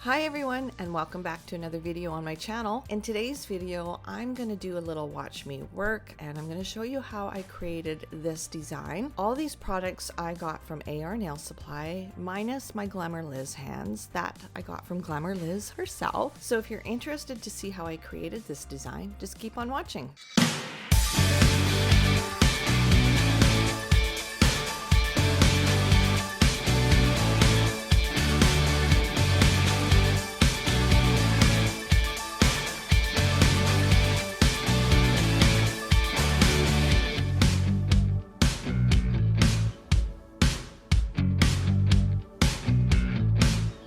Hi everyone, and welcome back to another video on my channel. In today's video, I'm going to do a little watch me work, and I'm going to show you how I created this design. All these products I got from AR Nail Supply, minus my Glamour Liz hands that I got from Glamour Liz herself. So if you're interested to see how I created this design, just keep on watching.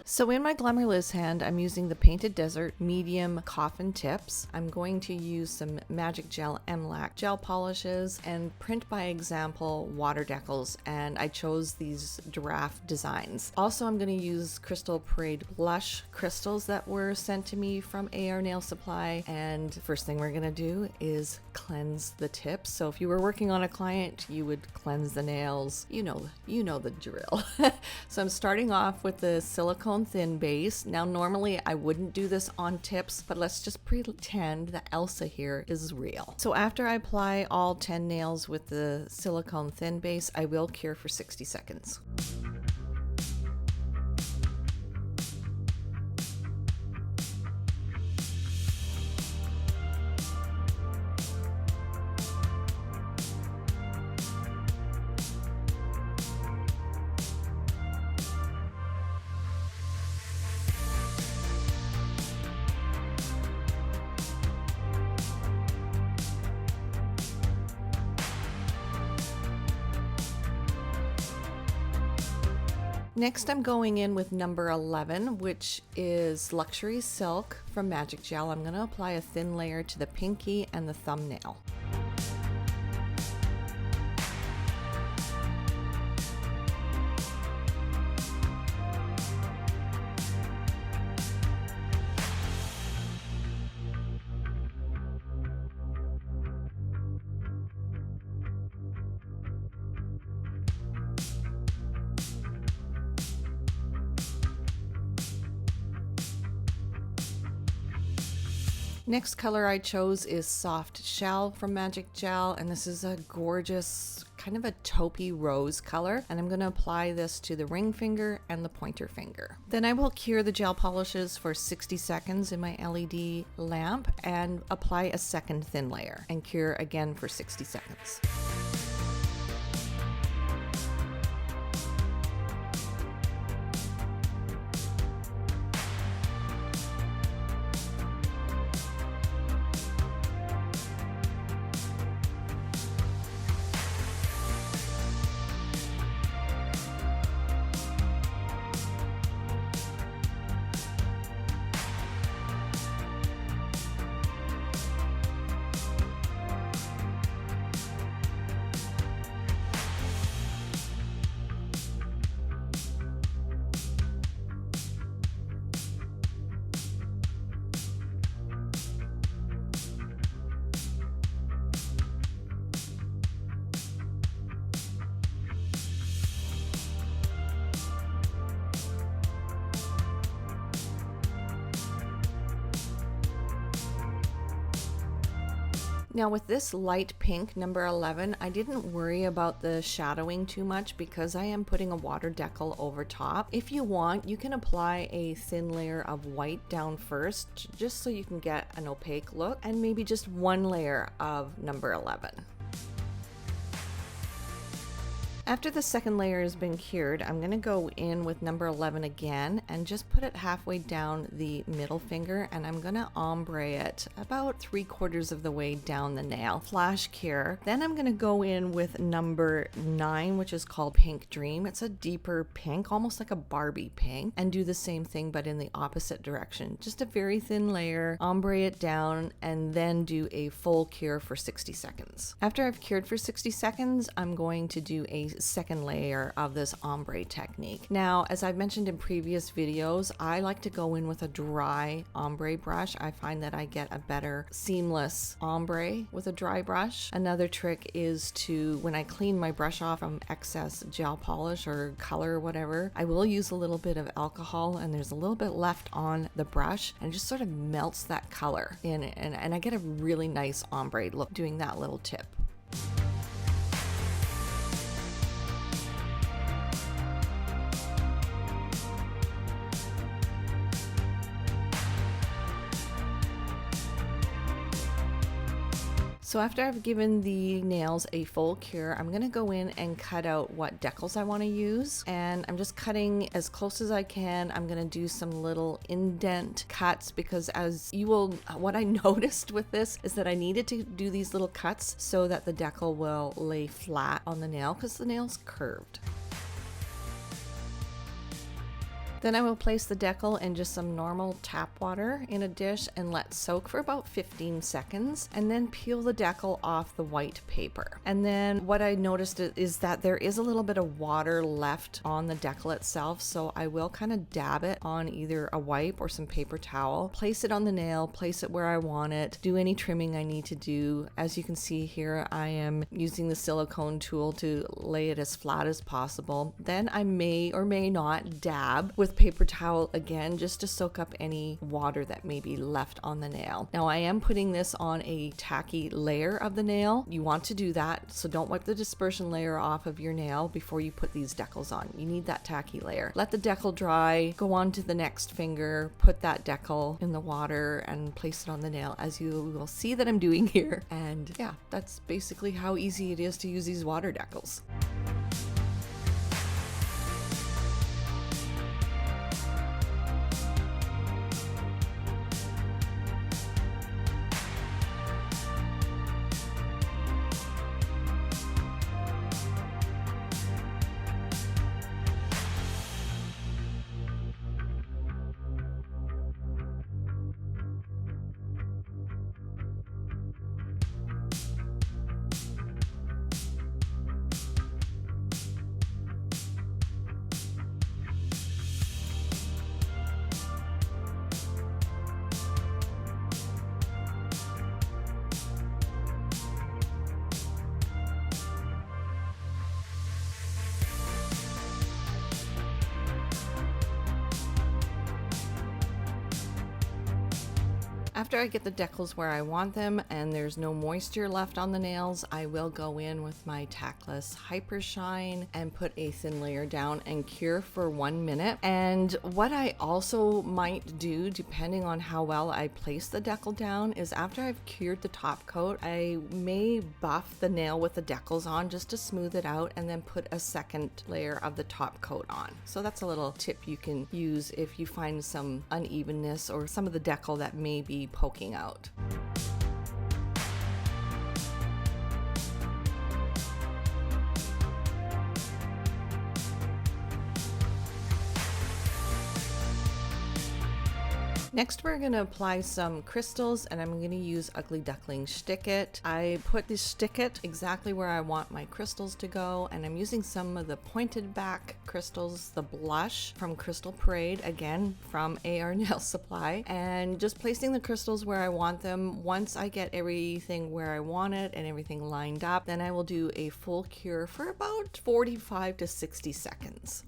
So in my Glamour Liz hand, I'm using the Painted Desert medium Coffin tips. I'm going to use some Magic Gel MLaq gel polishes and print by example water decals, and I chose these Giraffe designs. Also, I'm going to use Crystal Parade blush crystals that were sent to me from AR Nail Supply, and first thing we're going to do is cleanse the tips. So if you were working on a client, you would cleanse the nails. You know the drill. So I'm starting off with the silicone thin base. Now normally I wouldn't do this on tips, but let's just pretend that Elsa here is real. So after I apply all 10 nails with the silicone thin base, I will cure for 60 seconds. Next, I'm going in with number 11, which is Luxury Silk from Magic Gel. I'm going to apply a thin layer to the pinky and the thumbnail. Next color I chose is Soft Shell from Magic Gel, and this is a gorgeous kind of a taupey rose color, and I'm going to apply this to the ring finger and the pointer finger. Then I will cure the gel polishes for 60 seconds in my LED lamp and apply a second thin layer and cure again for 60 seconds. Now with this light pink, number 11, I didn't worry about the shadowing too much because I am putting a water decal over top. If you want, you can apply a thin layer of white down first, just so you can get an opaque look, and maybe just one layer of number 11. After the second layer has been cured, I'm going to go in with number 11 again and just put it halfway down the middle finger, and I'm going to ombre it about 3/4 of the way down the nail. Flash cure. Then I'm going to go in with number 9, which is called Pink Dream. It's a deeper pink, almost like a Barbie pink, and do the same thing but in the opposite direction. Just a very thin layer, ombre it down, and then do a full cure for 60 seconds. After I've cured for 60 seconds, I'm going to do a second layer of this ombre technique. Now, as I've mentioned in previous videos, I like to go in with a dry ombre brush. I find that I get a better seamless ombre with a dry brush. Another trick is to, when I clean my brush off from excess gel polish or color or whatever, I will use a little bit of alcohol, and there's a little bit left on the brush, and it just sort of melts that color in it, and I get a really nice ombre look doing that little tip. So after I've given the nails a full cure, I'm gonna go in and cut out what decals I wanna use. And I'm just cutting as close as I can. I'm gonna do some little indent cuts because what I noticed with this is that I needed to do these little cuts so that the decal will lay flat on the nail because the nail's curved. Then I will place the decal in just some normal tap water in a dish and let soak for about 15 seconds, and then peel the decal off the white paper. And then what I noticed is that there is a little bit of water left on the decal itself, so I will kind of dab it on either a wipe or some paper towel, place it on the nail, place it where I want it, do any trimming I need to do. As you can see here, I am using the silicone tool to lay it as flat as possible. Then I may or may not dab with paper towel again just to soak up any water that may be left on the nail. Now I am putting this on a tacky layer of the nail. You want to do that, so don't wipe the dispersion layer off of your nail before you put these decals on. You need that tacky layer. Let the decal dry, go on to the next finger, put that decal in the water and place it on the nail as you will see that I'm doing here. And yeah, that's basically how easy it is to use these water decals. After I get the decals where I want them and there's no moisture left on the nails, I will go in with my Tackless Hyper Shine and put a thin layer down and cure for 1 minute. And what I also might do, depending on how well I place the decal down, is after I've cured the top coat, I may buff the nail with the decals on just to smooth it out and then put a second layer of the top coat on. So that's a little tip you can use if you find some unevenness or some of the decal that may be poking out. Next, we're going to apply some crystals, and I'm going to use Ugly Duckling Stick It. I put this Stick It exactly where I want my crystals to go, and I'm using some of the pointed back crystals, the blush from Crystal Parade, again from AR Nail Supply, and just placing the crystals where I want them. Once I get everything where I want it and everything lined up, then I will do a full cure for about 45 to 60 seconds.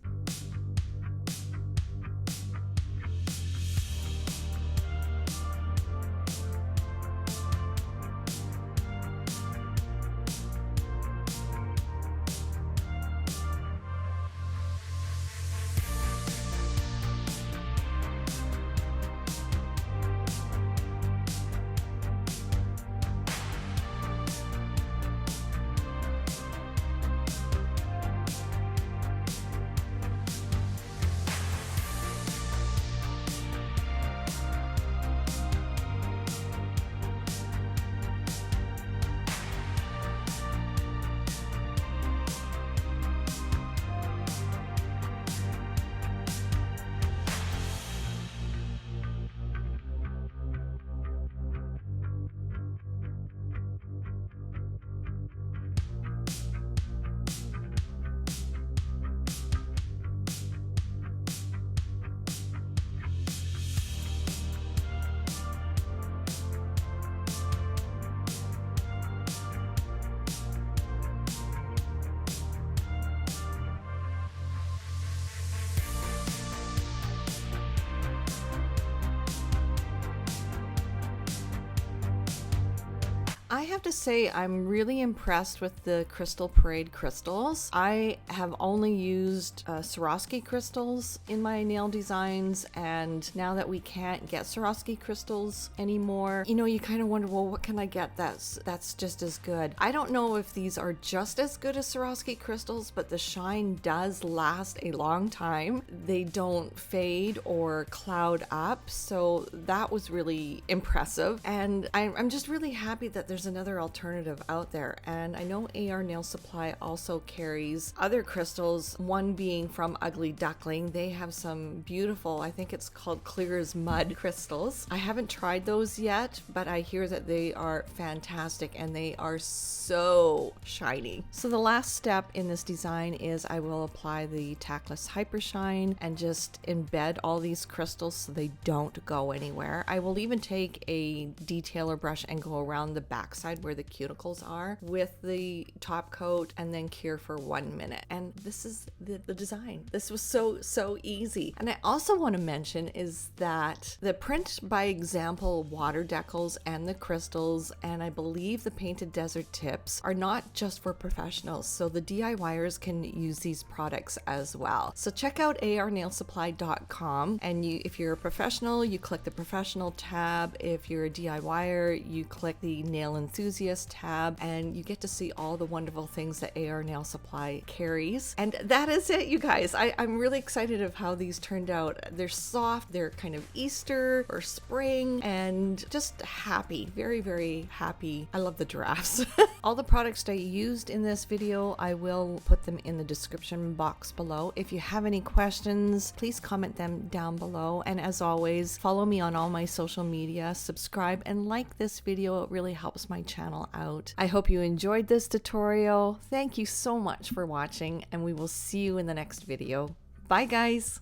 I have to say I'm really impressed with the Crystal Parade crystals. I have only used Swarovski crystals in my nail designs, and now that we can't get Swarovski crystals anymore, you know, you kind of wonder, well, what can I get that's just as good? I don't know if these are just as good as Swarovski crystals, but the shine does last a long time. They don't fade or cloud up, so that was really impressive, and I'm just really happy that there's another alternative out there. And I know AR Nail Supply also carries other crystals, one being from Ugly Duckling. They have some beautiful, I think it's called Clear as Mud crystals. I haven't tried those yet, but I hear that they are fantastic and they are so shiny. So the last step in this design is I will apply the Tackless Hyper Shine and just embed all these crystals so they don't go anywhere. I will even take a detailer brush and go around the backside where the cuticles are with the top coat and then cure for 1 minute. And this is the design. This was so easy. And I also want to mention is that the print by example water decals and the crystals, and I believe the painted desert tips, are not just for professionals. So the DIYers can use these products as well. So check out arnailsupply.com, and if you're a professional, you click the professional tab. If you're a DIYer, you click the nail enthusiast tab, and you get to see all the wonderful things that AR Nail Supply carries. And that is it, you guys. I'm really excited of how these turned out. They're soft, they're kind of Easter or spring, and just happy, very happy. I love the giraffes. All the products that I used in this video, I will put them in the description box below. If you have any questions, please comment them down below. And as always, follow me on all my social media, subscribe and like this video. It really helps my channel out. I hope you enjoyed this tutorial. Thank you so much for watching, and we will see you in the next video. Bye guys.